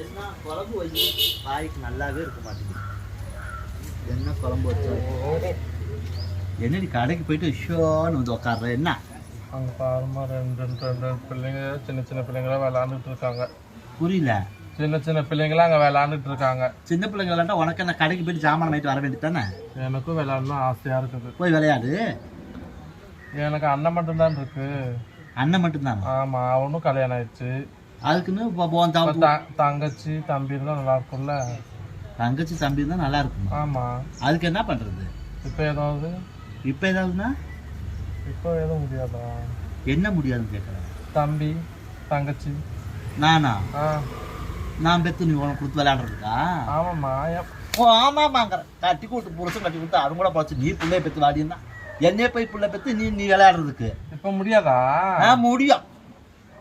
என்ன குழம்பு வச்சு வாய்க்கு நல்லாவே இருக்க மாட்டேங்குது. என்ன குழம்பு வச்சா என்னடி கடைக்கு போயிட்டு ஷோன்னு வந்து உட்காடுற என்ன? அங்கே பாருமா ரெண்டு பிள்ளைங்க சின்ன சின்ன பிள்ளைங்களாம் விளாண்டுட்டு இருக்காங்க. புரியல. சின்ன சின்ன பிள்ளைங்களாம் அங்கே விளாண்டுட்டு இருக்காங்க. சின்ன பிள்ளைங்க விளாண்டா உனக்கு என்ன கடைக்கு போயிட்டு சாமான வாங்கிட்டு வர வேண்டியது தானே? எனக்கும் விளையாடணும் ஆசையாக இருக்குது. போய் விளையாடு. எனக்கு அண்ணன் மட்டும்தான் இருக்கு. அண்ணன் மட்டும்தான்? ஆமாம், அவனும் கல்யாணம் ஆயிடுச்சு. அதுக்குன்னு தங்கச்சி தம்பி இருந்தால் நல்லா இருக்கும்ல. தங்கச்சி தம்பி இருந்தால் நல்லா இருக்கும். ஆமாம், அதுக்கு என்ன பண்ணுறது? இப்போ ஏதாவதுன்னா இப்போ எதுவும் முடியாதா? என்ன முடியாதுன்னு கேட்குறேன். தம்பி தங்கச்சி நானா? நான் பெற்று நீ உனக்கு கொடுத்து விளையாடுறதுக்கா? ஆமாம்மா. ஆமாம்மாங்கிற கட்டி கொடுத்து புருஷன் கட்டி கொடுத்து அது கூட பார்த்து நீ பிள்ளைய பெற்று வாடினா என்னையே போய் பிள்ளை பெற்று நீ விளையாடுறதுக்கு இப்போ முடியாதா? முடியும்.